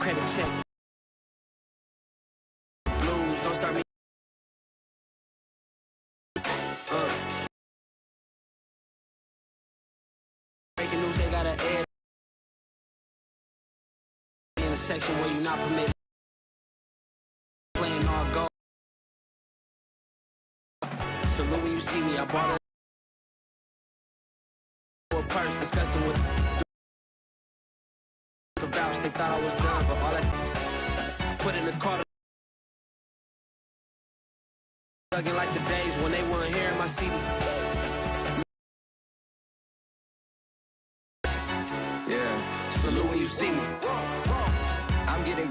credit check. Blues, don't start me. Breaking news, they gotta air in a section where you're not permitted. Playing all gold. Salute when you see me, I bought a purse, disgusting with vouch. They thought I was done, but all I put in the car. Thugging like the days when they weren't here in my CD. Yeah, salute when you see me. I'm getting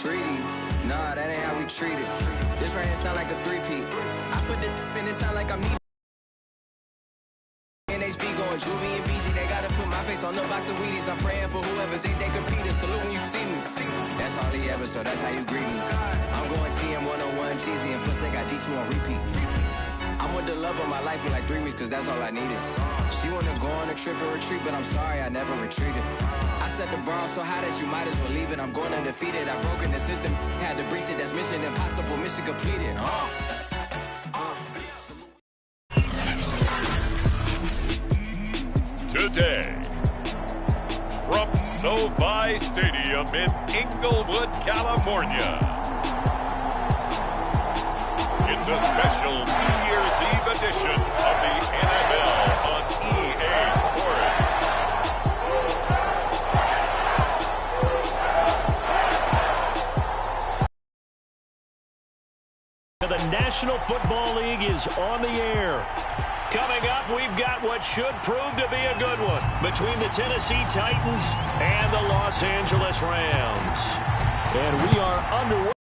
treaty. Nah, that ain't how we treat it. This right here sound like a three-peat. I put the in it sound like I'm needing. NHB going Juvie and BG. They gotta put my face on the box of Wheaties. I'm praying for whoever think they compete. Salute when you see me. That's all he ever, so that's how you greet me. I'm going TM 101 cheesy, and plus they got D2 on repeat. I'm with the love of my life for like 3 weeks, cause that's all I needed. She wanna go on a trip and retreat, but I'm sorry, I never retreated. I set the bar so high that you might as well leave it. I'm going undefeated. I broken the system, had to breach it. That's mission impossible, mission completed. Today, from SoFi Stadium in Inglewood, California, it's a special New Year's Eve edition of the NFL on EA Sports. The National Football League is on the air. Coming up, we've got what should prove to be a good one between the Tennessee Titans and the Los Angeles Rams. And we are underway.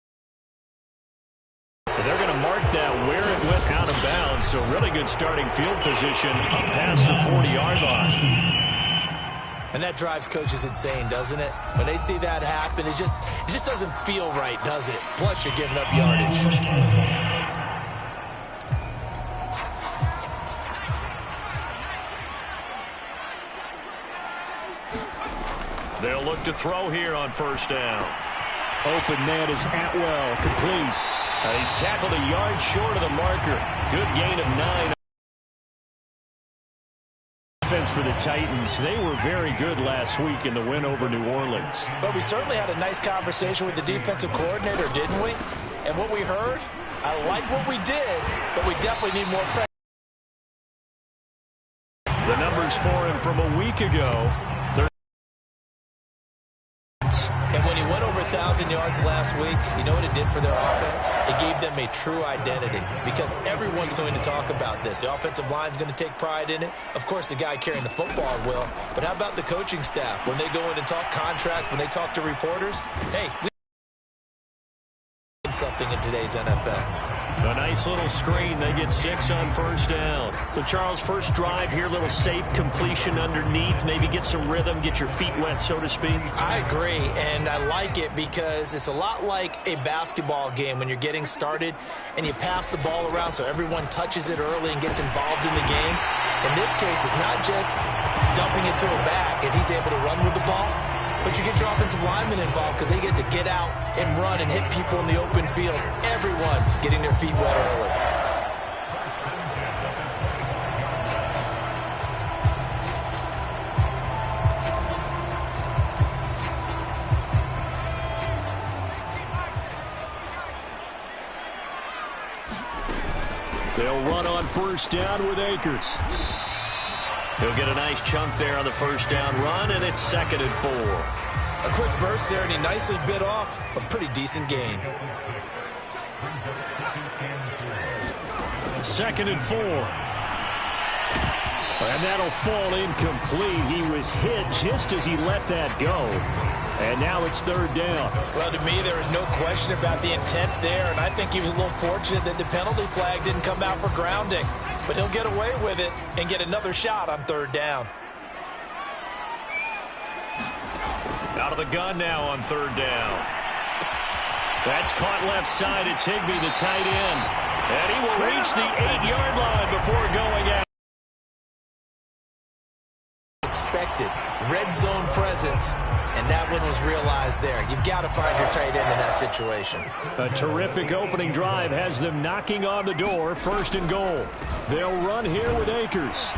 They're going to mark that where it went out of bounds, so really good starting field position up past the 40-yard line. And that drives coaches insane, doesn't it? When they see that happen, it just doesn't feel right, does it? Plus, you're giving up yardage. They'll look to throw here on first down. Open man is Atwell, complete. He's tackled a yard short of the marker. Good gain of 9. Defense for the Titans. They were very good last week in the win over New Orleans. But we certainly had a nice conversation with the defensive coordinator, didn't we? And what we heard, I like what we did, but we definitely need more pressure. The numbers for him from a week ago. And when he went over 1,000 yards last week, you know what it did for their offense? It gave them a true identity because everyone's going to talk about this. The offensive line's going to take pride in it. Of course, the guy carrying the football will. But how about the coaching staff? When they go in and talk contracts, when they talk to reporters, hey, we something in today's NFL. A nice little screen. They get 6 on first down. So, Charles, first drive here, little safe completion underneath. Maybe get some rhythm, get your feet wet, so to speak. I agree, and I like it because it's a lot like a basketball game when you're getting started and you pass the ball around so everyone touches it early and gets involved in the game. In this case, it's not just dumping it to a back and he's able to run with the ball. But you get your offensive linemen involved because they get to get out and run and hit people in the open field. Everyone getting their feet wet early. They'll run on first down with Akers. He'll get a nice chunk there on the first down run, and it's 2nd and 4. A quick burst there, and he nicely bit off a pretty decent gain. 2nd and 4. And that'll fall incomplete. He was hit just as he let that go. And now it's 3rd down. Well, to me, there was no question about the intent there, and I think he was a little fortunate that the penalty flag didn't come out for grounding. But he'll get away with it and get another shot on 3rd down. Out of the gun now on 3rd down. That's caught left side. It's Higbee, the tight end. And he will reach the 8-yard line before going out. Expected. Red zone. zone presence, and that one was realized there. You've got to find your tight end in that situation. A terrific opening drive has them knocking on the door, 1st and goal. They'll run here with Akers.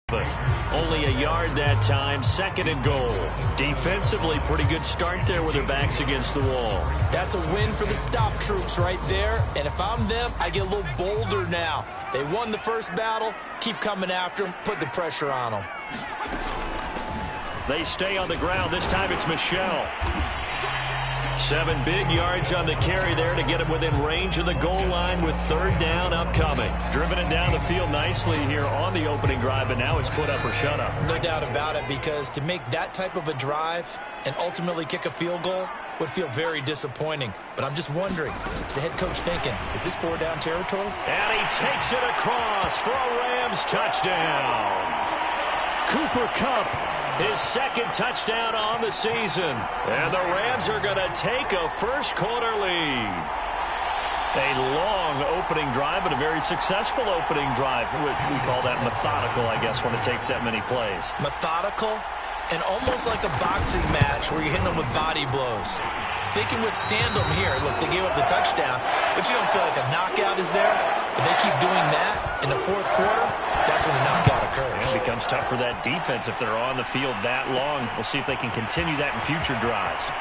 But only a yard that time, 2nd and goal. Defensively, pretty good start there with their backs against the wall. That's a win for the stop troops right there. And if I'm them, I get a little bolder now. They won the first battle. Keep coming after them. Put the pressure on them. They stay on the ground. This time it's Michelle. 7 big yards on the carry there to get him within range of the goal line with 3rd down upcoming. Driven it down the field nicely here on the opening drive, but now it's put up or shut up. No doubt about it, because to make that type of a drive and ultimately kick a field goal would feel very disappointing. But I'm just wondering, is the head coach thinking, is this 4-down territory? And he takes it across for a Rams touchdown. Cooper Kupp, his 2nd touchdown on the season. And the Rams are going to take a first-quarter lead. A long opening drive, but a very successful opening drive. We call that methodical, I guess, when it takes that many plays. Methodical and almost like a boxing match where you're hitting them with body blows. They can withstand them here. Look, they gave up the touchdown, but you don't feel like a knockout is there. But they keep doing that in the 4th quarter. That's when the knockout occurs. It becomes tough for that defense if they're on the field that long. We'll see if they can continue that in future drives.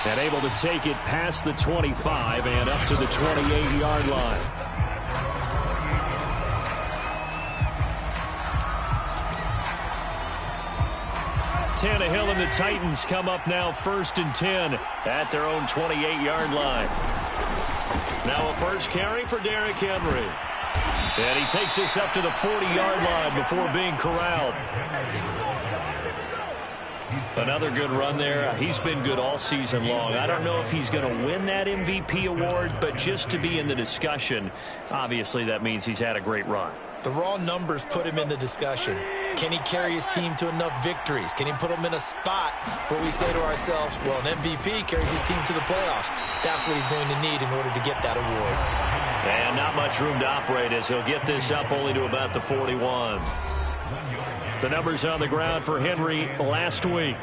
And able to take it past the 25 and up to the 28-yard line. Tannehill and the Titans come up now 1st and 10 at their own 28-yard line. Now a first carry for Derrick Henry. And he takes this up to the 40-yard line before being corralled. Another good run there. He's been good all season long. I don't know if he's going to win that MVP award, but just to be in the discussion, obviously that means he's had a great run. The raw numbers put him in the discussion. Can he carry his team to enough victories? Can he put them in a spot where we say to ourselves, well, an MVP carries his team to the playoffs. That's what he's going to need in order to get that award. And not much room to operate as he'll get this up only to about the 41. The numbers on the ground for Henry last week.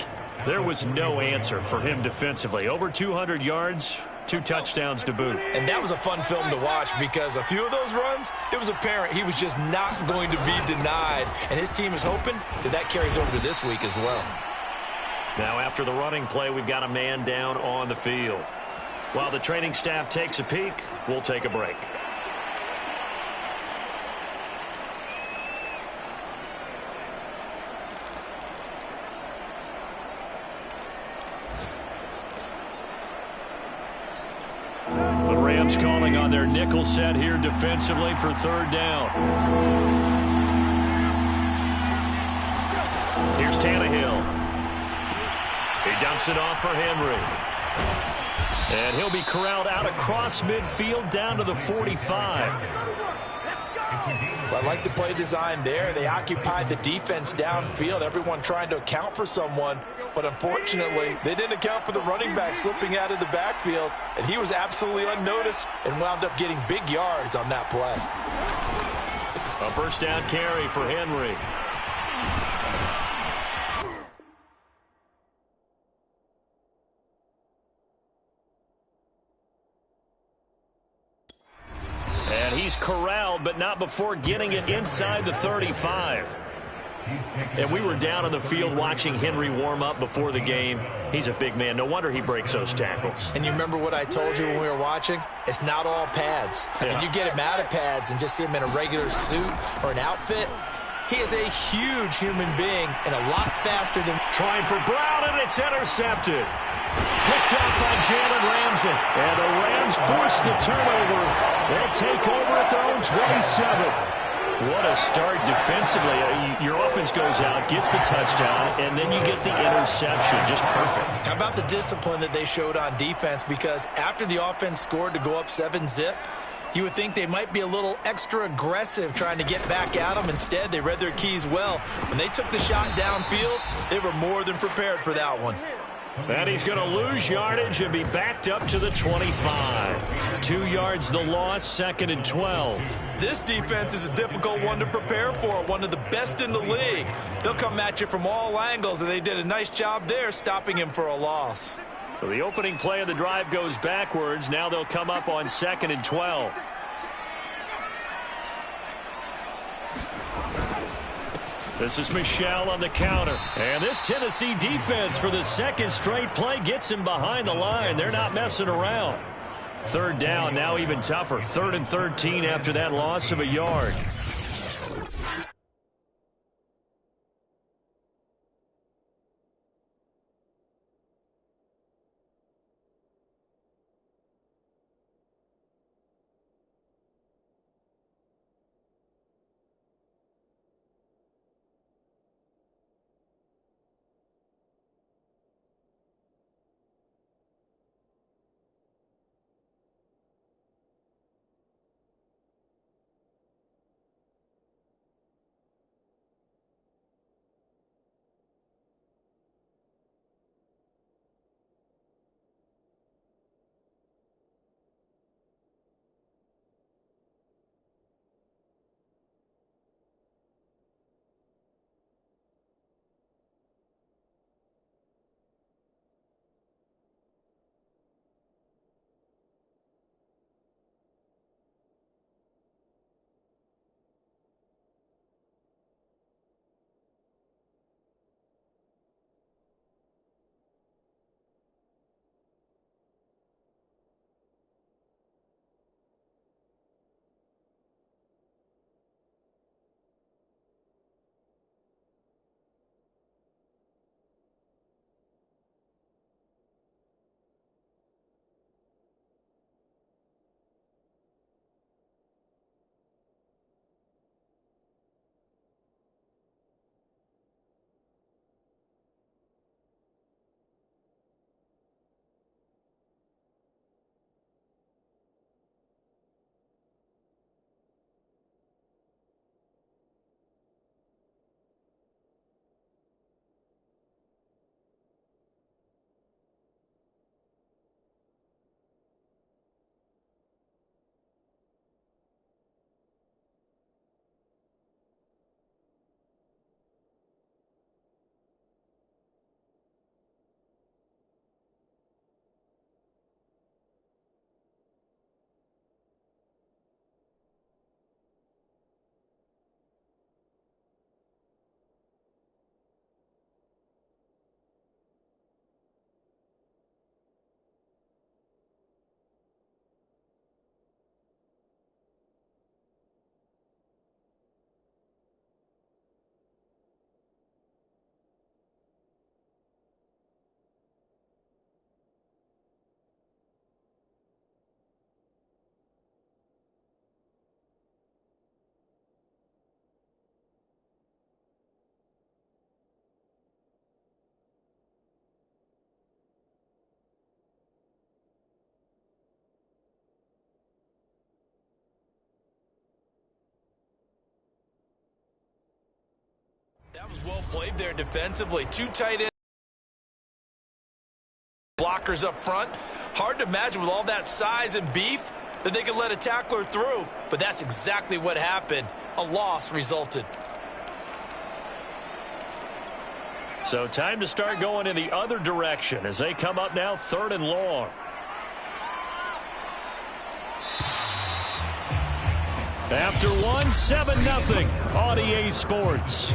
There was no answer for him defensively. Over 200 yards, 2 touchdowns to boot. And that was a fun film to watch because a few of those runs, it was apparent he was just not going to be denied. And his team is hoping that carries over to this week as well. Now after the running play, we've got a man down on the field. While the training staff takes a peek, we'll take a break. The Rams calling on their nickel set here defensively for 3rd down. Here's Tannehill. He dumps it off for Henry. And he'll be corralled out across midfield down to the 45. Well, I like the play design there. They occupied the defense downfield, everyone trying to account for someone. But unfortunately, they didn't account for the running back slipping out of the backfield. And he was absolutely unnoticed and wound up getting big yards on that play. A first down carry for Henry. And he's corralled, but not before getting it inside the 35. And we were down on the field watching Henry warm up before the game. He's a big man. No wonder he breaks those tackles. And you remember what I told you when we were watching? It's not all pads. I mean, you get him out of pads and just see him in a regular suit or an outfit. He is a huge human being and a lot faster than... Trying for Brown, and it's intercepted. Picked up by Jalen Ramsey. And the Rams force the turnover. They'll take over at their own 27. What a start defensively. Your offense goes out, gets the touchdown, and then you get the interception. Just perfect. How about the discipline that they showed on defense? Because after the offense scored to go up 7-zip, you would think they might be a little extra aggressive trying to get back at them. Instead, they read their keys well. When they took the shot downfield, they were more than prepared for that one. And he's going to lose yardage and be backed up to the 25. 2 yards the loss, 2nd and 12. This defense is a difficult one to prepare for, one of the best in the league. They'll come at you from all angles, and they did a nice job there stopping him for a loss. So the opening play of the drive goes backwards. Now they'll come up on 2nd and 12. This is Michel on the counter. And this Tennessee defense for the second straight play gets him behind the line. They're not messing around. 3rd down, now even tougher. 3rd and 13 after that loss of a yard. That was well played there defensively. 2 tight end blockers up front. Hard to imagine with all that size and beef that they could let a tackler through. But that's exactly what happened. A loss resulted. So time to start going in the other direction as they come up now 3rd and long. After 1, 7-0 on EA Sports.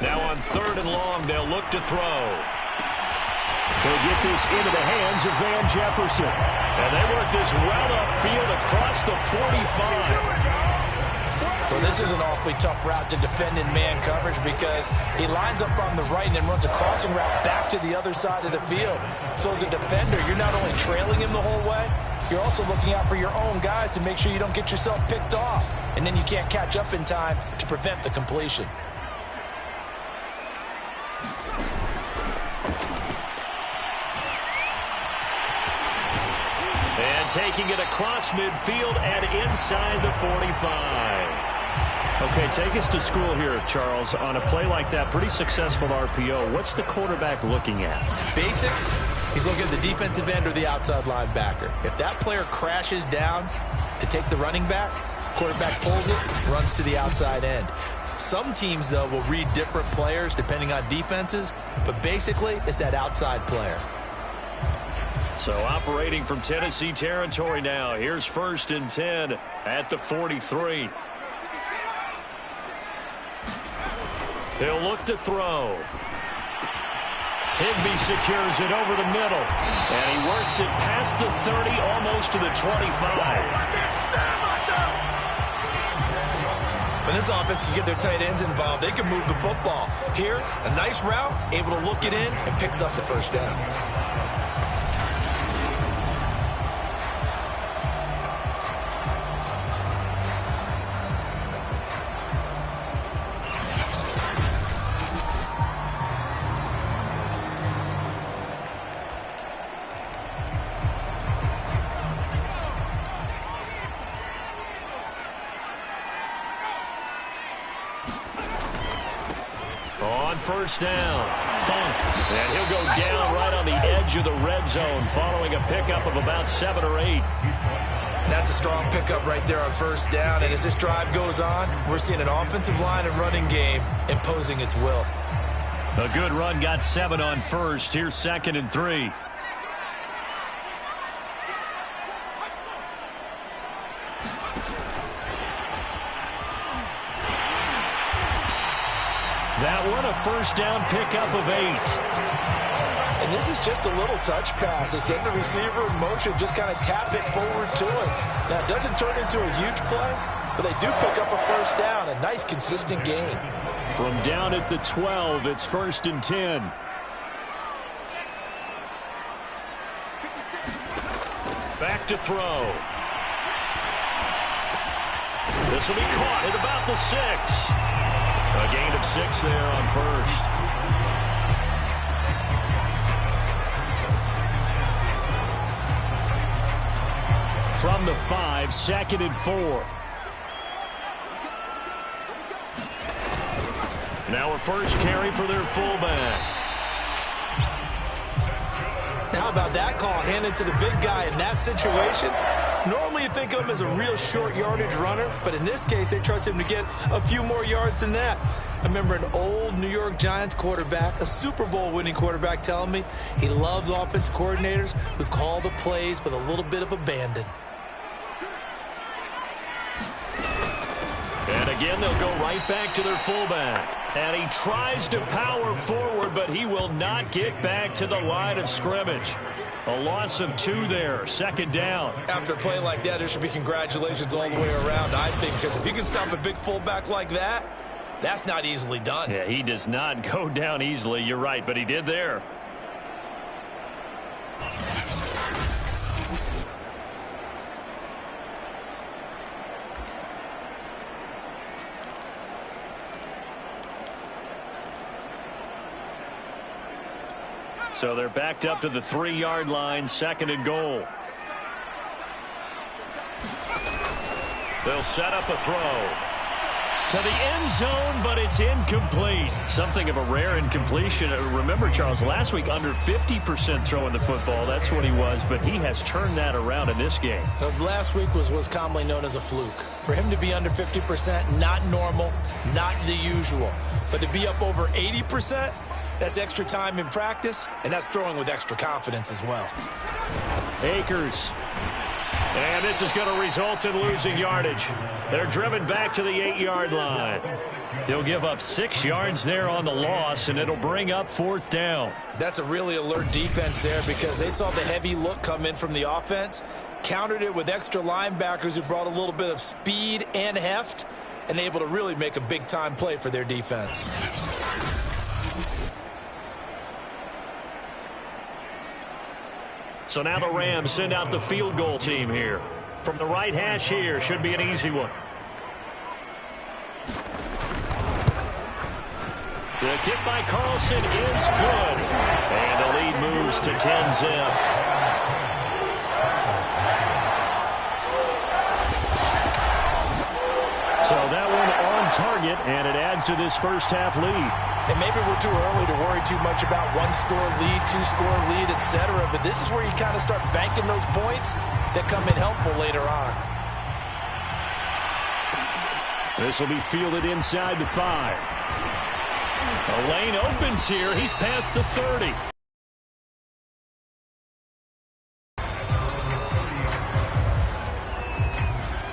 Now on 3rd and long, they'll look to throw. They'll get this into the hands of Van Jefferson. And they work this well upfield across the 45. Well, this is an awfully tough route to defend in man coverage because he lines up on the right and then runs a crossing route back to the other side of the field. So as a defender, you're not only trailing him the whole way, you're also looking out for your own guys to make sure you don't get yourself picked off. And then you can't catch up in time to prevent the completion. And taking it across midfield and inside the 45. Okay, take us to school here, Charles. On a play like that, pretty successful RPO. What's the quarterback looking at? Basics, he's looking at the defensive end or the outside linebacker. If that player crashes down to take the running back, quarterback pulls it, runs to the outside end. Some teams, though, will read different players depending on defenses, but basically it's that outside player. So operating from Tennessee territory now. Here's 1st and 10 at the 43. He'll look to throw. Higbee secures it over the middle. And he works it past the 30, almost to the 25. When this offense can get their tight ends involved, they can move the football. Here, a nice route, able to look it in, and picks up the first down. On 1st down, Funk. And he'll go down right on the edge of the red zone following a pickup of about 7 or 8. That's a strong pickup right there on 1st down. And as this drive goes on, we're seeing an offensive line and running game imposing its will. A good run got 7 on 1st. Here's 2nd and 3. That one, a 1st down pickup of 8. And this is just a little touch pass. They send the receiver in motion, just kind of tap it forward to him. Now, it doesn't turn into a huge play, but they do pick up a 1st down. A nice, consistent gain. From down at the 12, it's 1st and 10. Back to throw. This will be caught at about the 6. A gain of 6 there on 1st. From the 5, 2nd and 4. Now a first carry for their fullback. How about that call handed to the big guy in that situation? Normally you think of him as a real short yardage runner, but in this case they trust him to get a few more yards than that. I remember an old New York Giants quarterback, a Super Bowl winning quarterback, telling me he loves offensive coordinators who call the plays with a little bit of abandon. And again, they'll go right back to their fullback. And he tries to power forward, but he will not get back to the line of scrimmage. A loss of 2 there, 2nd down. After a play like that, there should be congratulations all the way around, I think, because if you can stop a big fullback like that, that's not easily done. Yeah, he does not go down easily. You're right, but he did there. So they're backed up to the 3-yard line, 2nd and goal. They'll set up a throw to the end zone, but it's incomplete. Something of a rare incompletion. Remember, Charles, last week under 50% throwing the football. That's what he was, but he has turned that around in this game. Last week was commonly known as a fluke. For him to be under 50%, not normal, not the usual. But to be up over 80%, that's extra time in practice, and that's throwing with extra confidence as well. Akers. And this is going to result in losing yardage. They're driven back to the 8-yard line. He'll give up 6 yards there on the loss, and it'll bring up 4th down. That's a really alert defense there because they saw the heavy look come in from the offense, countered it with extra linebackers who brought a little bit of speed and heft, and able to really make a big-time play for their defense. So now the Rams send out the field goal team here. From the right hash here, should be an easy one. The kick by Carlson is good. And the lead moves to 10-zip. So that one on target, and it adds to this first-half lead. And maybe we're too early to worry too much about one-score lead, two-score lead, etc. But this is where you kind of start banking those points that come in helpful later on. This will be fielded inside the 5. A lane opens here. He's past the 30.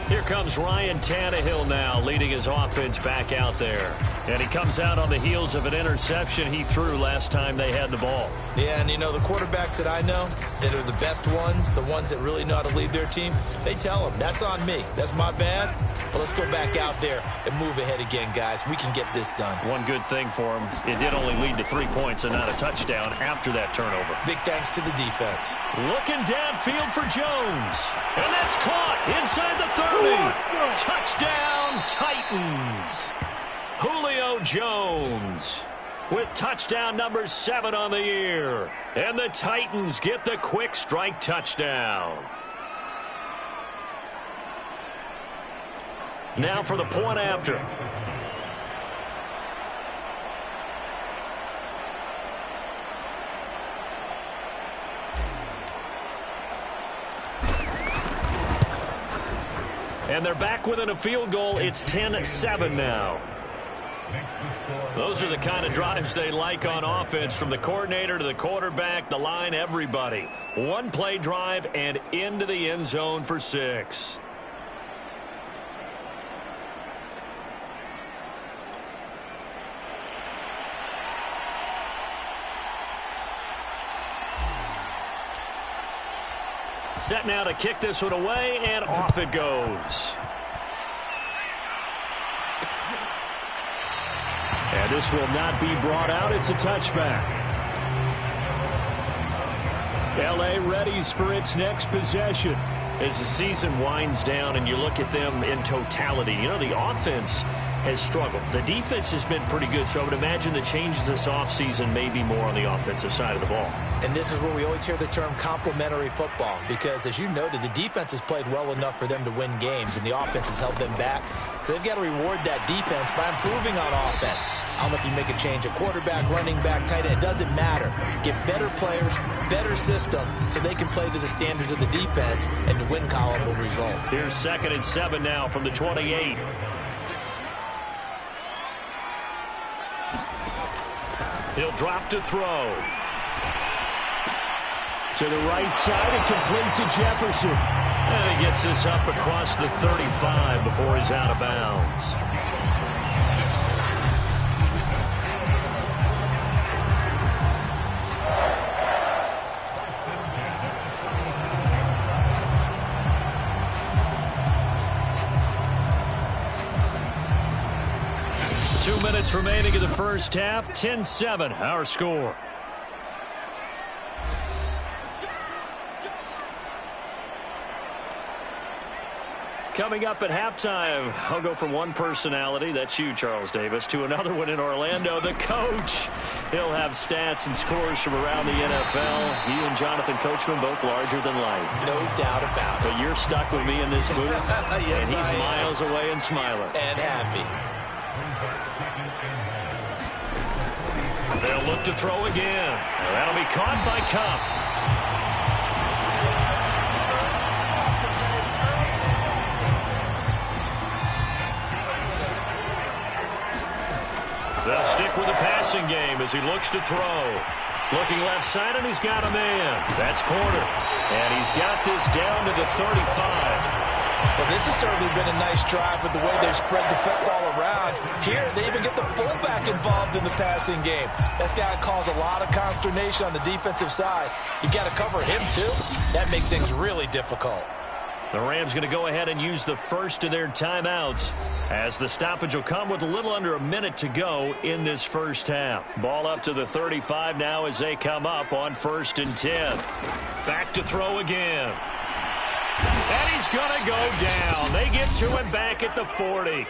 Here comes Ryan Tannehill now, leading his offense back out there. And he comes out on the heels of an interception he threw last time they had the ball. Yeah, and you know, the quarterbacks that I know that are the best ones, the ones that really know how to lead their team, they tell them, that's on me. That's my bad. But let's go back out there and move ahead again, guys. We can get this done. One good thing for him, it did only lead to 3 points and not a touchdown after that turnover. Big thanks to the defense. Looking downfield for Jones. And that's caught inside the 30. Touchdown, Titans. Julio Jones with touchdown number 7 on the year. And the Titans get the quick strike touchdown. Now for the point after. And they're back within a field goal. It's 10-7 now. Those are the kind of drives they like on offense, from the coordinator to the quarterback, the line, everybody. One play drive and into the end zone for 6. Set now to kick this one away, and off it goes. And this will not be brought out. It's a touchback. L.A. readies for its next possession. As the season winds down and you look at them in totality, you know, the offense has struggled. The defense has been pretty good, so I would imagine the changes this offseason may be more on the offensive side of the ball. And this is where we always hear the term complementary football, because as you noted, the defense has played well enough for them to win games, and the offense has held them back. So they've got to reward that defense by improving on offense. I don't know if you make a change, a quarterback, running back, tight end, it doesn't matter. Get better players, better system, so they can play to the standards of the defense, and the win column will result. Here's 2nd and 7 now from the 28. He'll drop to throw. To the right side and complete to Jefferson. And he gets this up across the 35 before he's out of bounds. Minutes remaining in the first half. 10-7, our score. Coming up at halftime, I'll go from one personality, that's you, Charles Davis, to another one in Orlando, the coach. He'll have stats and scores from around the NFL. You and Jonathan Coachman both larger than life. No doubt about it. But you're stuck with me in this booth, yes, and he's miles away and smiling. And happy. They'll look to throw again. That'll be caught by Cup. They'll stick with the passing game as he looks to throw. Looking left side, and he's got a man. That's Porter. And he's got this down to the 35. Well, this has certainly been a nice drive with the way they've spread the football around. Here, they even get the fullback involved in the passing game. That's got to cause a lot of consternation on the defensive side. You've got to cover him, too. That makes things really difficult. The Rams going to go ahead and use the first of their timeouts, as the stoppage will come with a little under a minute to go in this first half. Ball up to the 35 now as they come up on 1st and 10. Back to throw again. And he's going to go down. They get to him back at the 40.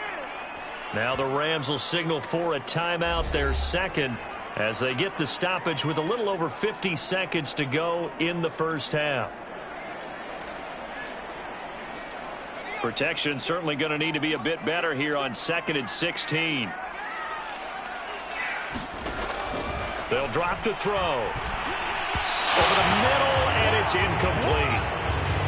Now the Rams will signal for a timeout, their second, as they get the stoppage with a little over 50 seconds to go in the first half. Protection certainly going to need to be a bit better here on 2nd and 16. They'll drop to throw. Over the middle, and it's incomplete.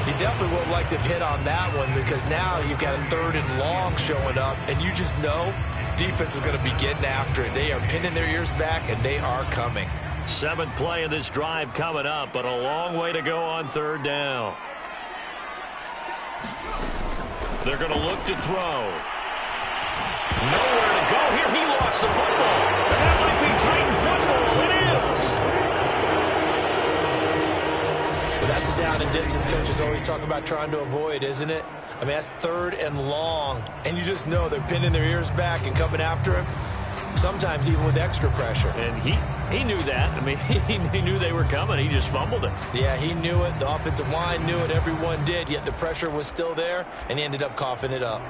You definitely would like to hit on that one, because now you've got a 3rd and long showing up, and you just know defense is going to be getting after it. They are pinning their ears back, and they are coming. 7th play of this drive coming up, but a long way to go on 3rd down. They're going to look to throw. Nowhere to go here. He lost the football. And that might be Titan football. It is. But that's a down and distance coaches always talk about trying to avoid, isn't it? I mean, that's 3rd and long. And you just know they're pinning their ears back and coming after him, sometimes even with extra pressure. And he knew that. I mean, he knew they were coming. He just fumbled it. Yeah, he knew it. The offensive line knew it. Everyone did. Yet the pressure was still there, and he ended up coughing it up.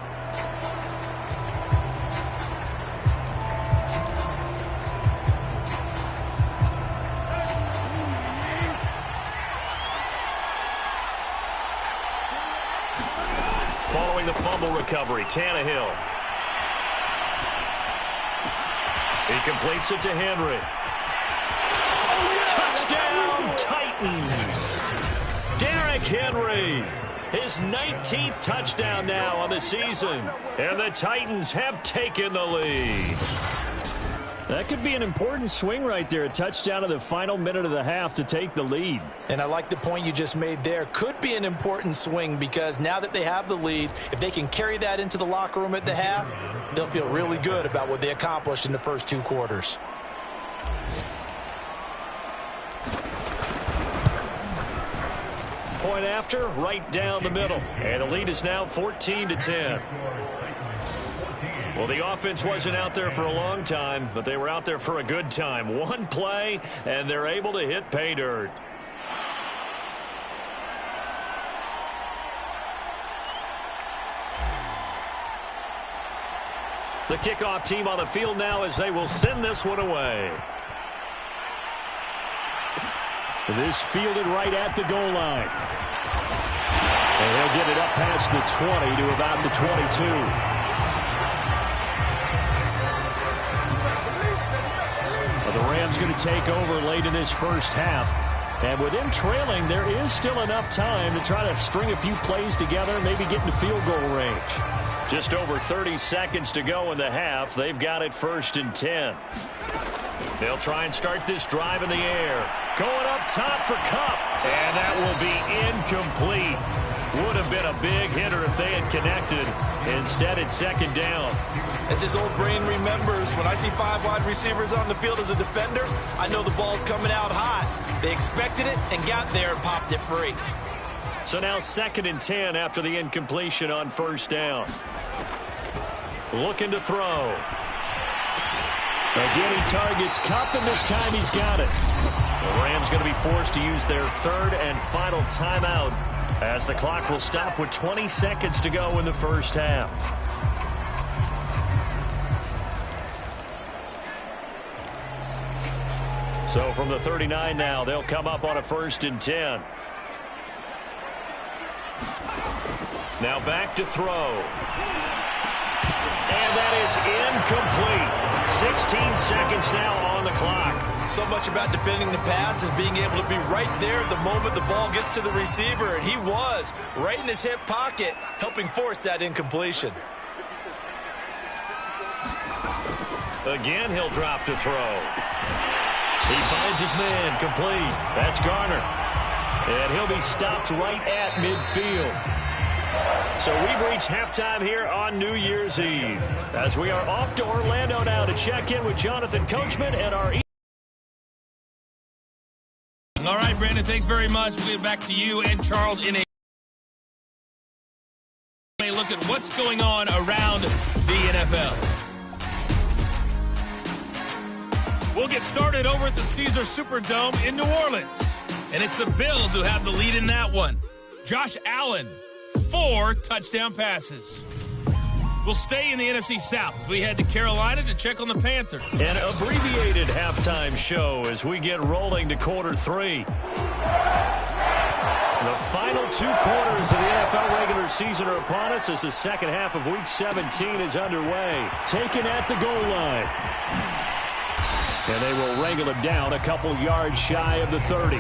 Following the fumble recovery, Tannehill. He completes it to Henry. Touchdown, Titans. Derrick Henry. His 19th touchdown now on the season. And the Titans have taken the lead. That could be an important swing right there. A touchdown in the final minute of the half to take the lead. And I like the point you just made there. Could be an important swing, because now that they have the lead, if they can carry that into the locker room at the half, they'll feel really good about what they accomplished in the first 2 quarters. Point after, right down the middle. And the lead is now 14-10. Well, the offense wasn't out there for a long time, but they were out there for a good time. One play, and they're able to hit pay dirt. The kickoff team on the field now as they will send this one away. This fielded right at the goal line. And he'll get it up past the 20 to about the 22. The Rams going to take over late in this first half. And with them trailing, there is still enough time to try to string a few plays together, maybe get into field goal range. Just over 30 seconds to go in the half. They've got it 1st and 10. They'll try and start this drive in the air. Going up top for Kupp. And that will be incomplete. Would have been a big hitter if they had connected. Instead, it's 2nd down. As his old brain remembers, when I see 5 wide receivers on the field as a defender, I know the ball's coming out hot. They expected it and got there and popped it free. So now 2nd and 10 after the incompletion on 1st down. Looking to throw. Again, he targets Kupp, and this time he's got it. The Rams going to be forced to use their 3rd and final timeout, as the clock will stop with 20 seconds to go in the first half. So from the 39 now, they'll come up on a 1st and 10. Now back to throw. And that is incomplete. 16 seconds now on the clock. So much about defending the pass is being able to be right there at the moment the ball gets to the receiver, and he was right in his hip pocket, helping force that incompletion. Again, he'll drop to throw. He finds his man, complete. That's Garner. And he'll be stopped right at midfield. So we've reached halftime here on New Year's Eve, as we are off to Orlando now to check in with Jonathan Coachman and our... All right, Brandon, thanks very much. We'll get back to you and Charles in a look at what's going on around the NFL. We'll get started over at the Caesars Superdome in New Orleans. And it's the Bills who have the lead in that one. Josh Allen, 4 touchdown passes. We'll stay in the NFC South as we head to Carolina to check on the Panthers. An abbreviated halftime show as we get rolling to quarter 3. The final 2 quarters of the NFL regular season are upon us as the second half of Week 17 is underway. Taken at the goal line. And they will wrangle it down a couple yards shy of the 30.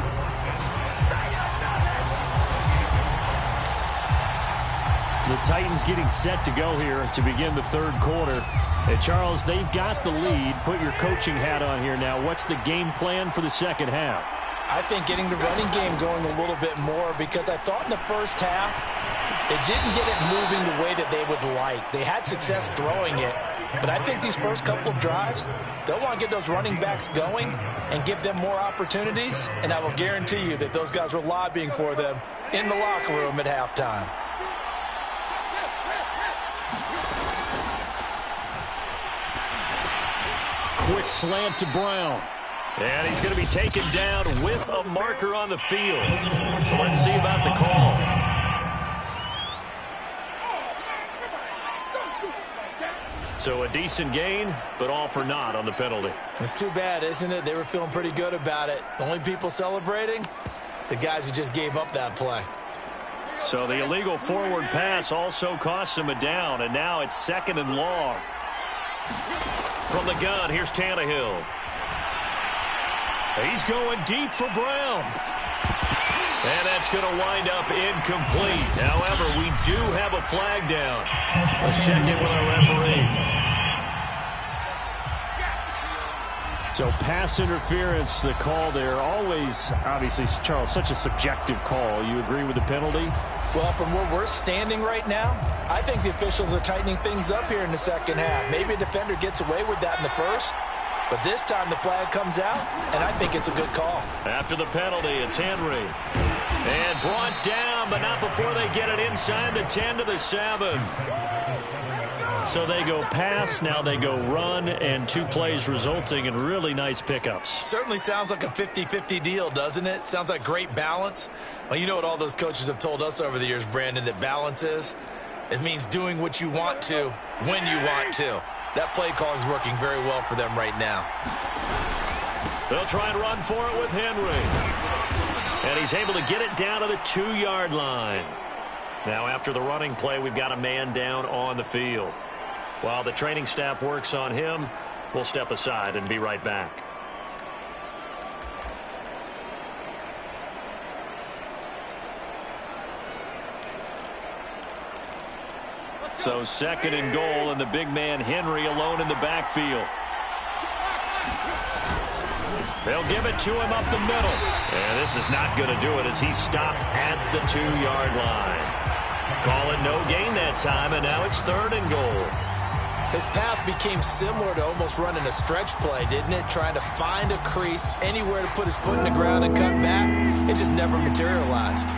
The Titans getting set to go here to begin the third quarter. And Charles, they've got the lead. Put your coaching hat on here now. What's the game plan for the second half? I think getting the running game going a little bit more, because I thought in the first half they didn't get it moving the way that they would like. They had success throwing it, but I think these first couple of drives, they'll want to get those running backs going and give them more opportunities, and I will guarantee you that those guys were lobbying for them in the locker room at halftime. Quick slant to Brown. And he's going to be taken down with a marker on the field. So let's see about the call. So a decent gain, but all for naught on the penalty. It's too bad, isn't it? They were feeling pretty good about it. The only people celebrating, the guys who just gave up that play. So the illegal forward pass also costs him a down, and now it's 2nd and long. From the gun, here's Tannehill. He's going deep for Brown. And that's going to wind up incomplete. However, we do have a flag down. Let's check in with our referee. So pass interference, the call there. Always, obviously, Charles, such a subjective call. You agree with the penalty? Well, from where we're standing right now, I think the officials are tightening things up here in the second half. Maybe a defender gets away with that in the first. But this time the flag comes out, and I think it's a good call. After the penalty, it's Henry. And brought down, but not before they get it inside the 10 to the 7. So they go pass, now they go run, and 2 plays resulting in really nice pickups. Certainly sounds like a 50-50 deal, doesn't it? Sounds like great balance. Well, you know what all those coaches have told us over the years, Brandon, that balance is? It means doing what you want to, when you want to. That play calling is working very well for them right now. They'll try and run for it with Henry. And he's able to get it down to the 2-yard line. Now after the running play, we've got a man down on the field. While the training staff works on him, we'll step aside and be right back. So 2nd and goal, and the big man Henry alone in the backfield. They'll give it to him up the middle. And this is not going to do it as he's stopped at the 2-yard line. Call it no gain that time, and now it's 3rd and goal. His path became similar to almost running a stretch play, didn't it? Trying to find a crease, anywhere to put his foot in the ground and cut back. It just never materialized.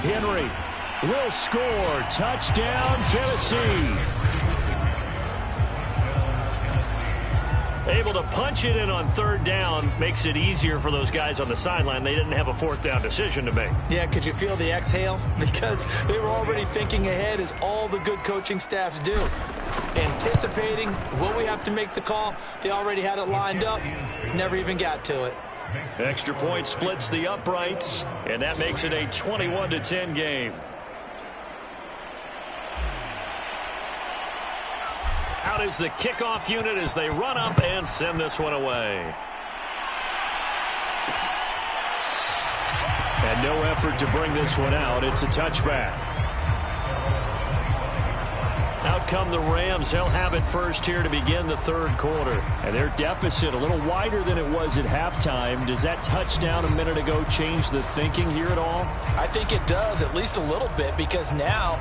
Henry will score. Touchdown, Tennessee. Able to punch it in on 3rd down makes it easier for those guys on the sideline. They didn't have a 4th down decision to make. Yeah, could you feel the exhale? Because they were already thinking ahead, as all the good coaching staffs do. Anticipating, will we have to make the call? They already had it lined up. Never even got to it. Extra point splits the uprights, and that makes it a 21-10 game. Out is the kickoff unit as they run up and send this one away. And no effort to bring this one out. It's a touchback. Out come the Rams. They'll have it first here to begin the 3rd quarter. And their deficit a little wider than it was at halftime. Does that touchdown a minute ago change the thinking here at all? I think it does, at least a little bit, because now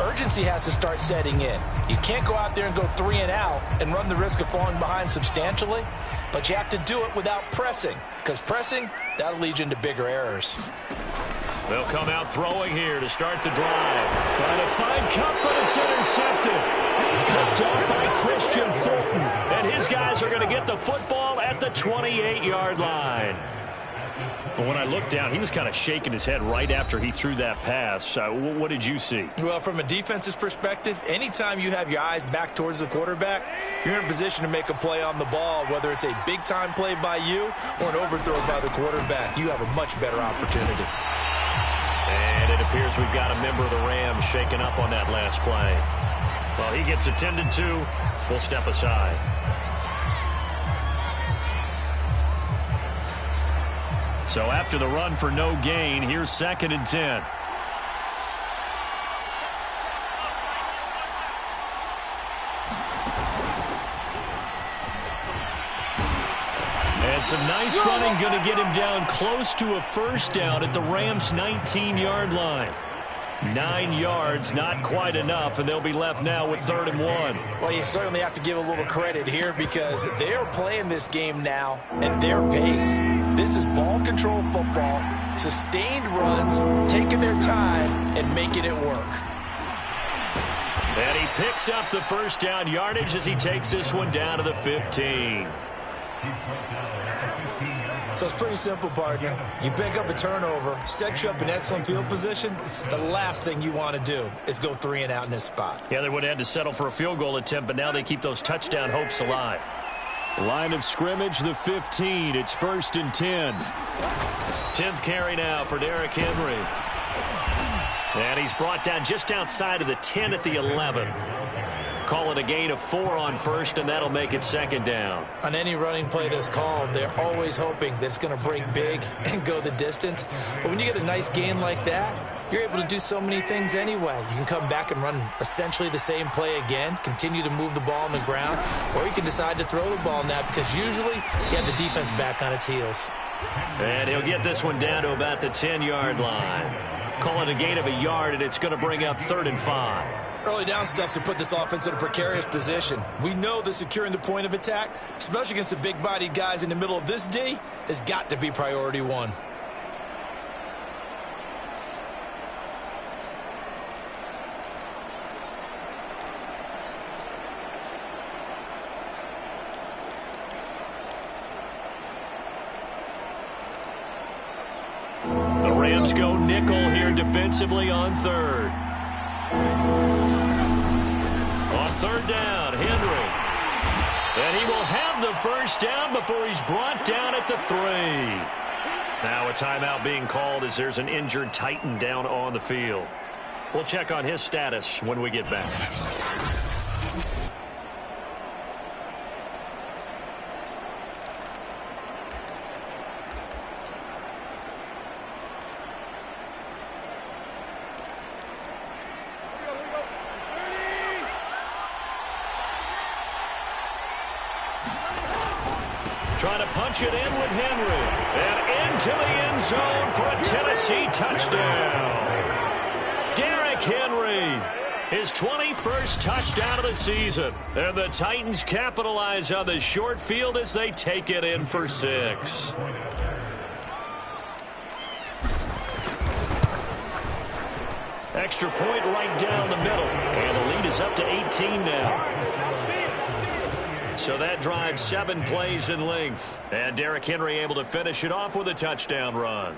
urgency has to start setting in. You can't go out there and go 3 and out and run the risk of falling behind substantially, but you have to do it without pressing, because pressing, that'll lead you into bigger errors. They'll come out throwing here to start the drive. Trying to find Cup, but it's intercepted. Picked up by Christian Fulton. And his guys are going to get the football at the 28-yard line. But when I looked down, he was kind of shaking his head right after he threw that pass. What did you see? Well, from a defense's perspective, anytime you have your eyes back towards the quarterback, you're in a position to make a play on the ball, whether it's a big-time play by you or an overthrow by the quarterback. You have a much better opportunity. And it appears we've got a member of the Rams shaken up on that last play. Well, he gets attended to. We'll step aside. So after the run for no gain, here's 2nd and 10. And some nice running, going to get him down close to a first down at the Rams' 19-yard line. 9 yards, not quite enough, and they'll be left now with 3rd and 1. Well, you certainly have to give a little credit here because they are playing this game now at their pace. This is ball control football, sustained runs, taking their time, and making it work. And he picks up the first down yardage as he takes this one down to the 15. So it's pretty simple, partner. You pick up a turnover, set you up in excellent field position. The last thing you want to do is go 3 and out in this spot. Yeah, they would have had to settle for a field goal attempt, but now they keep those touchdown hopes alive. Line of scrimmage, the 15. It's 1st and 10. 10th carry now for Derrick Henry. And he's brought down just outside of the 10 at the 11. Call it a gain of 4 on first, and that'll make it 2nd down. On any running play that's called, they're always hoping that it's going to break big and go the distance. But when you get a nice gain like that, you're able to do so many things anyway. You can come back and run essentially the same play again, continue to move the ball on the ground, or you can decide to throw the ball now because usually you have the defense back on its heels. And he'll get this one down to about the 10-yard line. Call it a gain of a yard, and it's going to bring up 3rd and 5. Early down stuffs to put this offense in a precarious position. We know that securing the point of attack, especially against the big-bodied guys in the middle of this D, has got to be priority 1. The Rams go nickel here defensively on 3rd. On 3rd down, Henry. And he will have the first down before he's brought down at the 3. Now a timeout being called as there's an injured Titan down on the field. We'll check on his status when we get back. Trying to punch it in with Henry. And into the end zone for a Tennessee touchdown. Derrick Henry, his 21st touchdown of the season. And the Titans capitalize on the short field as they take it in for 6. Extra point right down the middle. And the lead is up to 18 now. So that drives 7 plays in length. And Derrick Henry able to finish it off with a touchdown run.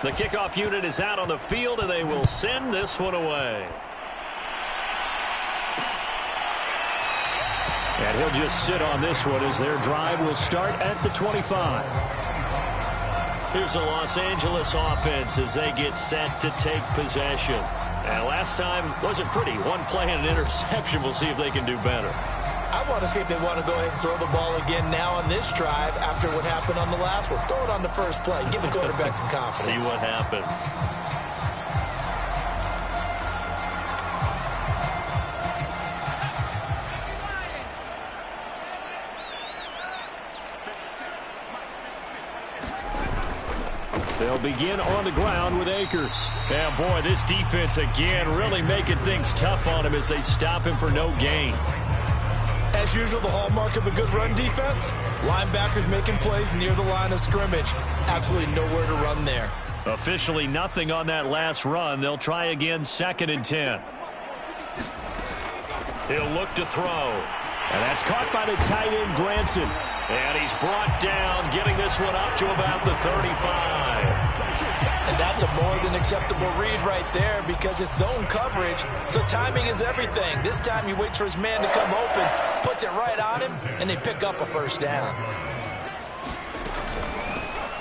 The kickoff unit is out on the field, and they will send this one away. And he'll just sit on this one as their drive will start at the 25. Here's the Los Angeles offense as they get set to take possession. And last time wasn't pretty. 1 play and an interception. We'll see if they can do better. I want to see if they want to go ahead and throw the ball again now on this drive after what happened on the last one. Throw it on the first play. Give the quarterback some confidence. See what happens. They'll begin on the ground with Akers. And boy, this defense again really making things tough on him as they stop him for no gain. As usual, the hallmark of a good run defense, linebackers making plays near the line of scrimmage. Absolutely nowhere to run there. Officially nothing on that last run. They'll try again, 2nd and 10. He'll look to throw. And that's caught by the tight end, Granson. And he's brought down, getting this one up to about the 35. And that's a more than acceptable read right there because it's zone coverage, so timing is everything. This time he waits for his man to come open, puts it right on him, and they pick up a first down.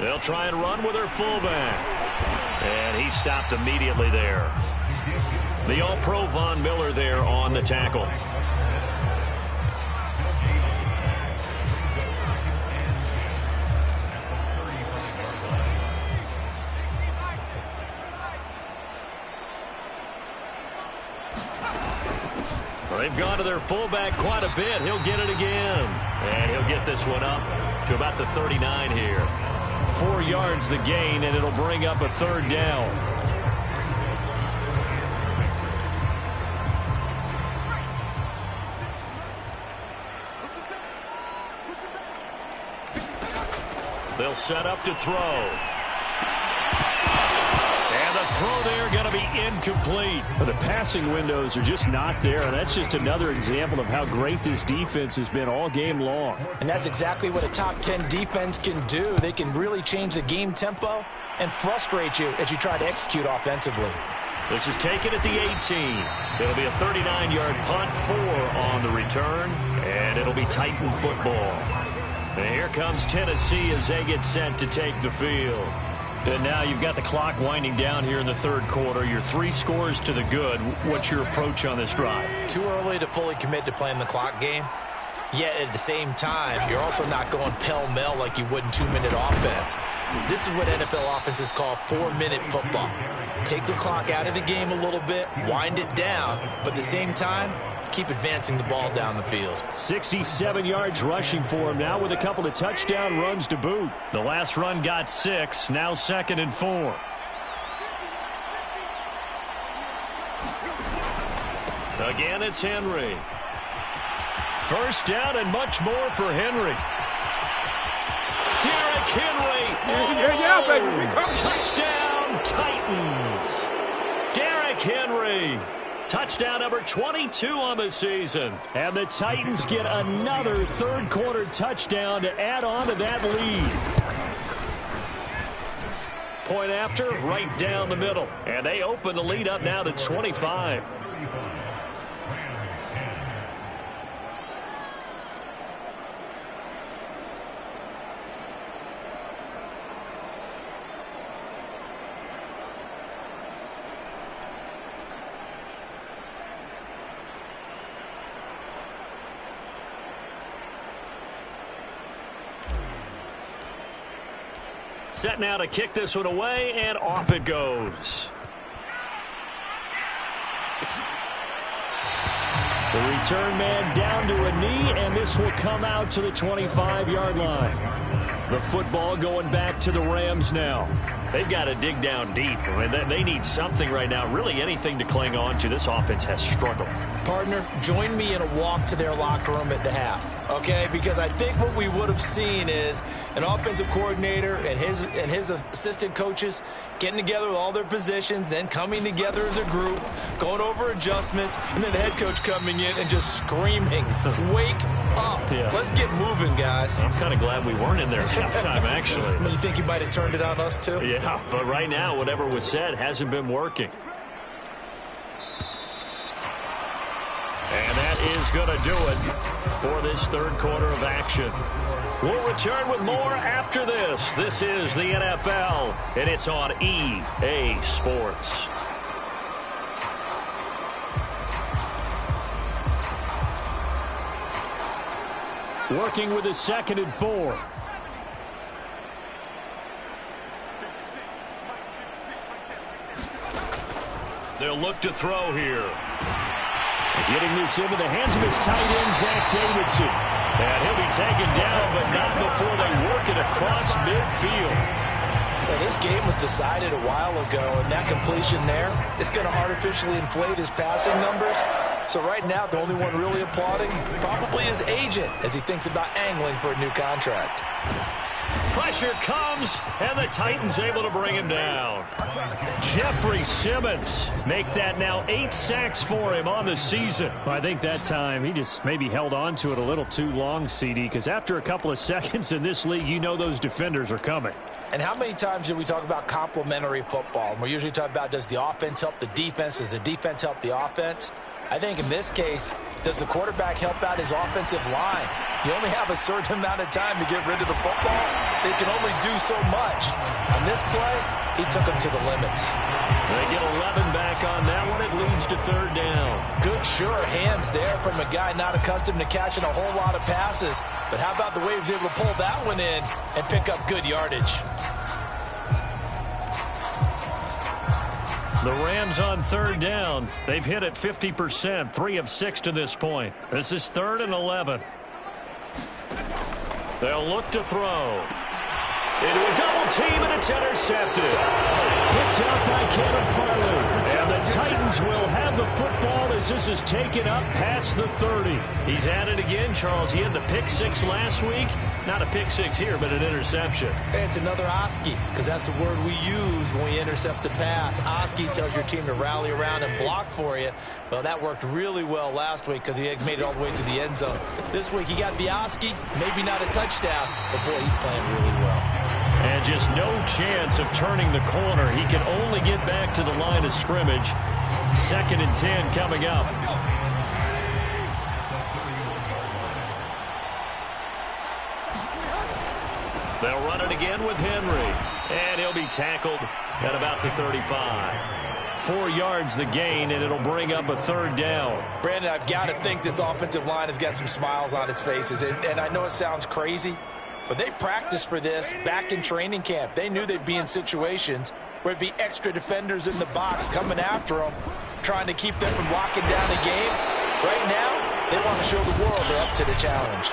They'll try and run with their fullback. And he stopped immediately there. The All-Pro Von Miller there on the tackle. They've gone to their fullback quite a bit. He'll get it again. And he'll get this one up to about the 39 here. 4 yards the gain, and it'll bring up a 3rd down. They'll set up to throw. Throw there going to be incomplete. The passing windows are just not there, and that's just another example of how great this defense has been all game long. And that's exactly what a top 10 defense can do. They can really change the game tempo and frustrate you as you try to execute offensively. This is taken at the 18. It'll be a 39-yard punt, 4 on the return, and it'll be Titan football. And here comes Tennessee as they get set to take the field. And now you've got the clock winding down here in the 3rd quarter. You're 3 scores to the good. What's your approach on this drive? Too early to fully commit to playing the clock game. Yet at the same time, you're also not going pell-mell like you would in 2-minute offense. This is what NFL offenses call 4-minute football. Take the clock out of the game a little bit, wind it down, but at the same time, keep advancing the ball down the field. 67 yards rushing for him now with a couple of touchdown runs to boot. The last run got 6, now 2nd and 4. Again, it's Henry. First down and much more for Henry. Derrick Henry. Yeah, baby. Touchdown, Titans. Derrick Henry. Touchdown number 22 on the season. And the Titans get another 3rd quarter touchdown to add on to that lead. Point after, right down the middle. And they open the lead up now to 25. Set now to kick this one away, and off it goes. The return man down to a knee, and this will come out to the 25-yard line. The football going back to the Rams now. They've got to dig down deep. I mean, they need something right now, really anything to cling on to. This offense has struggled. Partner, join me in a walk to their locker room at the half, okay? Because I think what we would have seen is an offensive coordinator and his assistant coaches getting together with all their positions, then coming together as a group, going over adjustments, and then the head coach coming in and just screaming, wake up. Yeah. Let's get moving, guys. I'm kind of glad we weren't in there at halftime, actually. You think you might have turned it on us, too? Yeah, but right now, whatever was said hasn't been working. And that is going to do it for this 3rd quarter of action. We'll return with more after this. This is the NFL, and it's on EA Sports. Working with a 2nd and 4. They'll look to throw here. Getting this into the hands of his tight end, Zach Davidson. And he'll be taken down, but not before they work it across midfield. Well, this game was decided a while ago, and that completion there is going to artificially inflate his passing numbers. So right now, the only one really applauding probably his agent as he thinks about angling for a new contract. Pressure comes, and the Titans able to bring him down. Jeffrey Simmons make that now 8 sacks for him on the season. Well, I think that time he just maybe held on to it a little too long, CD, because after a couple of seconds in this league, you know those defenders are coming. And how many times do we talk about complementary football? And we're usually talking about, does the offense help the defense? Does the defense help the offense? I think in this case, does the quarterback help out his offensive line? You only have a certain amount of time to get rid of the football. They can only do so much. On this play, he took them to the limits. They get 11 back on that one. It leads to 3rd down. Good, sure hands there from a guy not accustomed to catching a whole lot of passes. But how about the way he was able to pull that one in and pick up good yardage? The Rams on 3rd down. They've hit it 50%, 3 of 6 to this point. This is 3rd and 11. They'll look to throw. Into a double team, and it's intercepted. Picked out by Kevin Farley. And the Titans will have the football as this is taken up past the 30. He's at it again, Charles. He had the pick 6 last week. Not a pick 6 here, but an interception. It's another Oski, because that's the word we use when we intercept the pass. Oski tells your team to rally around and block for you. Well, that worked really well last week because he had made it all the way to the end zone. This week, he got the Oski, maybe not a touchdown, but boy, he's playing really well. And just no chance of turning the corner. He can only get back to the line of scrimmage. 2nd and 10 coming up. They'll run it again with Henry. And he'll be tackled at about the 35. 4 yards the gain, and it'll bring up a 3rd down. Brandon, I've got to think this offensive line has got some smiles on its faces. And I know it sounds crazy, but they practiced for this back in training camp. They knew they'd be in situations where it'd be extra defenders in the box coming after them, trying to keep them from locking down a game. Right now, they want to show the world they're up to the challenge.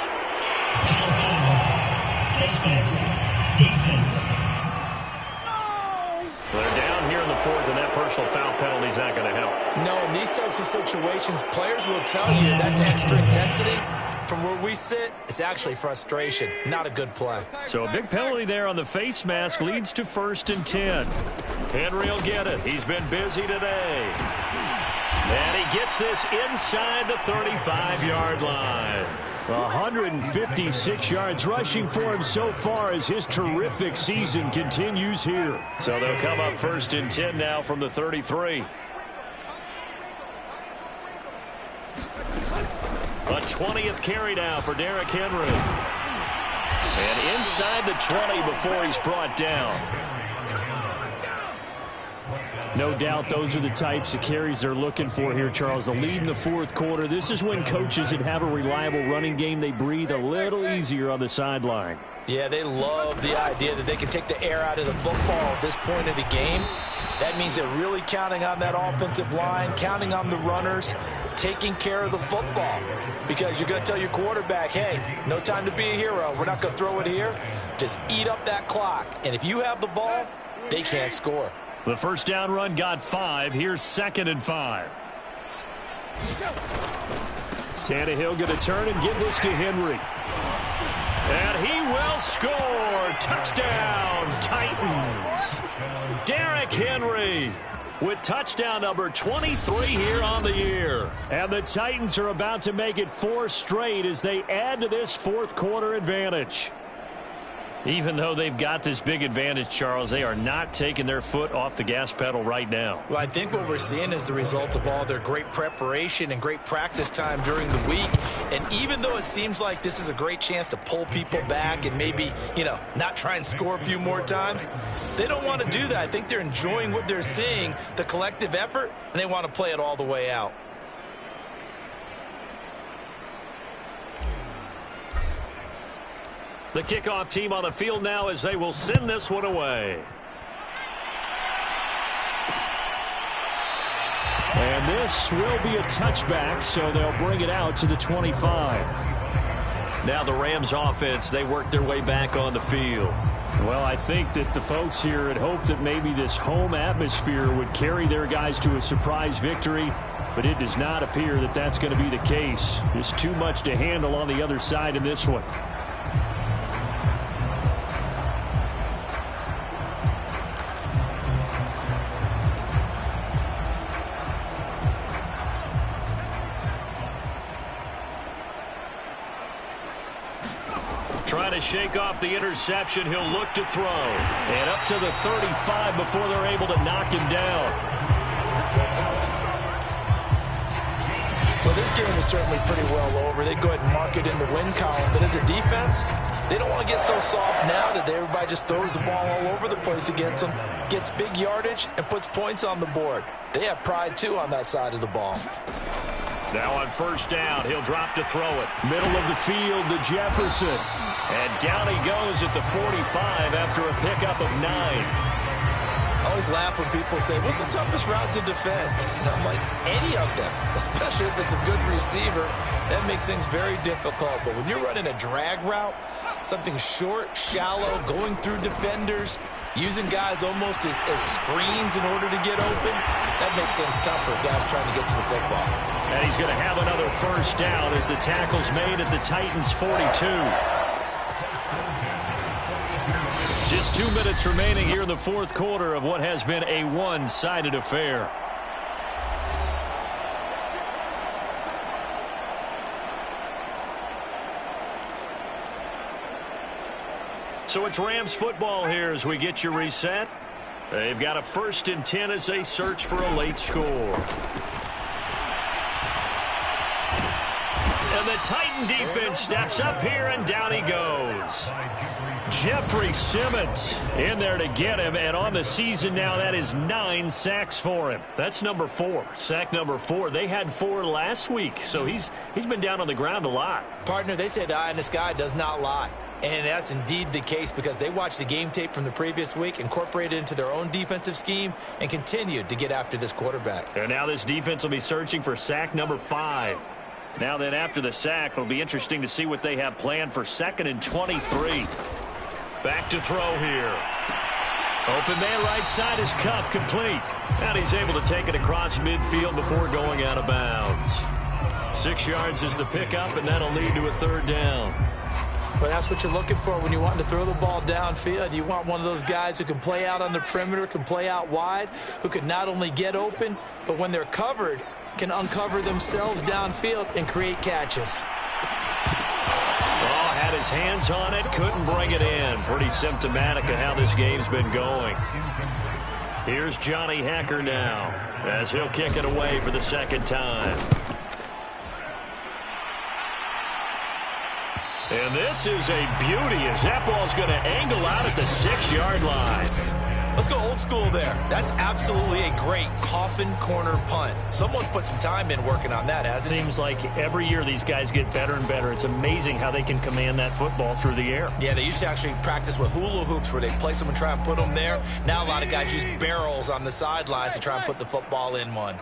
They're down here in the 4th, and that personal foul penalty is not going to help. No, in these types of situations, players will tell you that's extra intensity. From where we sit, it's actually frustration. Not a good play. So a big penalty there on the face mask leads to 1st and 10. Henry will get it. He's been busy today. And he gets this inside the 35-yard line. 156 yards rushing for him so far as his terrific season continues here. So they'll come up 1st and 10 now from the 33. A 20th carry now for Derrick Henry. And inside the 20 before he's brought down. No doubt those are the types of carries they're looking for here, Charles. The lead in the 4th quarter. This is when coaches that have a reliable running game, they breathe a little easier on the sideline. Yeah, they love the idea that they can take the air out of the football at this point of the game. That means they're really counting on that offensive line, counting on the runners, taking care of the football. Because you're going to tell your quarterback, hey, no time to be a hero. We're not going to throw it here. Just eat up that clock. And if you have the ball, they can't score. The 1st down run got 5. Here's 2nd and 5. Tannehill going to turn and give this to Henry. And he will score. Touchdown, Titans. Derrick Henry with touchdown number 23 here on the year. And the Titans are about to make it 4 straight as they add to this 4th quarter advantage. Even though they've got this big advantage, Charles, they are not taking their foot off the gas pedal right now. Well, I think what we're seeing is the result of all their great preparation and great practice time during the week. And even though it seems like this is a great chance to pull people back and maybe, not try and score a few more times, they don't want to do that. I think they're enjoying what they're seeing, the collective effort, and they want to play it all the way out. The kickoff team on the field now as they will send this one away. And this will be a touchback, so they'll bring it out to the 25. Now the Rams offense, they work their way back on the field. Well, I think that the folks here had hoped that maybe this home atmosphere would carry their guys to a surprise victory, but it does not appear that that's going to be the case. There's too much to handle on the other side in this one. Trying to shake off the interception. He'll look to throw. And up to the 35 before they're able to knock him down. Well, this game is certainly pretty well over. They go ahead and mark it in the win column. But as a defense, they don't want to get so soft now that everybody just throws the ball all over the place against them, gets big yardage, and puts points on the board. They have pride, too, on that side of the ball. Now on first down, he'll drop to throw it. Middle of the field to Jefferson. And down he goes at the 45 after a pickup of 9. I always laugh when people say, what's the toughest route to defend? And I'm like, any of them, especially if it's a good receiver. That makes things very difficult. But when you're running a drag route, something short, shallow, going through defenders, using guys almost as screens in order to get open, that makes things tougher, guys trying to get to the football. And he's going to have another first down as the tackle's made at the Titans' 42. Just 2 minutes remaining here in the fourth quarter of what has been a one-sided affair. So it's Rams football here as we get you reset. They've got a 1st and 10 as they search for a late score. And the Titan defense steps up here, and down he goes. Jeffrey Simmons in there to get him, and on the season now, that is 9 sacks for him. That's number 4, sack number 4. They had 4 last week, so he's been down on the ground a lot. Partner, they say the eye in the sky does not lie. And that's indeed the case because they watched the game tape from the previous week, incorporated it into their own defensive scheme, and continued to get after this quarterback. And now this defense will be searching for sack number 5. Now then, after the sack, it'll be interesting to see what they have planned for 2nd and 23. Back to throw here. Open man right side is Cup, complete. And he's able to take it across midfield before going out of bounds. 6 yards is the pickup, and that'll lead to a 3rd down. But that's what you're looking for when you want to throw the ball downfield. You want one of those guys who can play out on the perimeter, can play out wide, who can not only get open, but when they're covered, can uncover themselves downfield and create catches. Oh, had his hands on it, couldn't bring it in. Pretty symptomatic of how this game's been going. Here's Johnny Hacker now as he'll kick it away for the 2nd time. And this is a beauty as that ball's going to angle out at the 6-yard line. Let's go old school there. That's absolutely a great coffin corner punt. Someone's put some time in working on that, hasn't it? Seems like every year these guys get better and better. It's amazing how they can command that football through the air. Yeah, they used to actually practice with hula hoops where they place them and try and put them there. Now a lot of guys use barrels on the sidelines to try and put the football in one.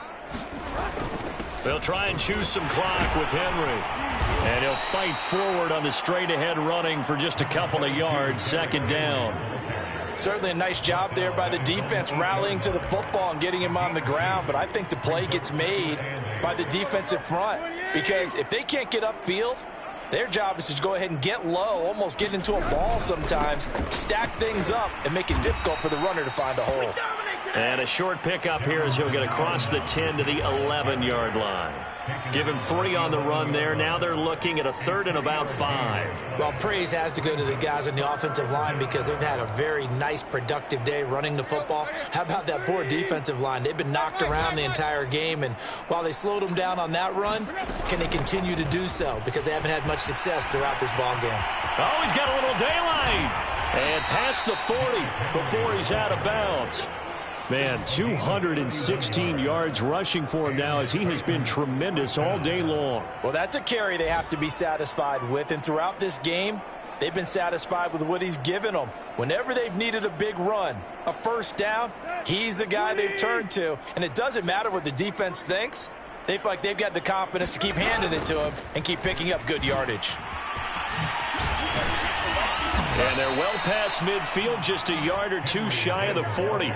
They'll try and choose some clock with Henry. And he'll fight forward on the straight-ahead running for just a couple of yards. 2nd down. Certainly a nice job there by the defense rallying to the football and getting him on the ground. But I think the play gets made by the defensive front. Because if they can't get upfield, their job is to go ahead and get low, almost get into a ball sometimes, stack things up, and make it difficult for the runner to find a hole. And a short pickup here as he'll get across the 10 to the 11-yard line. Give him 3 on the run there. Now they're looking at a 3rd and about 5. Well, praise has to go to the guys on the offensive line because they've had a very nice, productive day running the football. How about that poor defensive line? They've been knocked around the entire game, and while they slowed them down on that run, can they continue to do so? Because they haven't had much success throughout this ball game. Oh, he's got a little daylight. And past the 40 before he's out of bounds. Man, 216 yards rushing for him now as he has been tremendous all day long. Well, that's a carry they have to be satisfied with. And throughout this game, they've been satisfied with what he's given them. Whenever they've needed a big run, a 1st down, he's the guy they've turned to. And it doesn't matter what the defense thinks. They feel like they've got the confidence to keep handing it to him and keep picking up good yardage. And they're well past midfield, just a yard or two shy of the 40.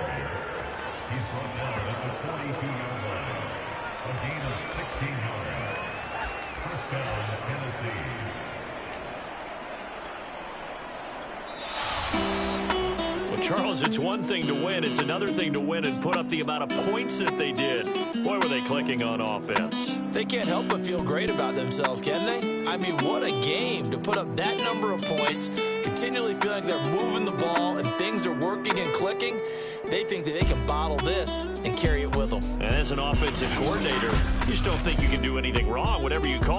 Charles, it's one thing to win. It's another thing to win and put up the amount of points that they did. Boy, were they clicking on offense. They can't help but feel great about themselves, can they? I mean, what a game to put up that number of points, continually feeling like they're moving the ball and things are working and clicking. They think that they can bottle this and carry it with them. And as an offensive coordinator, you just don't think you can do anything wrong, whatever you call.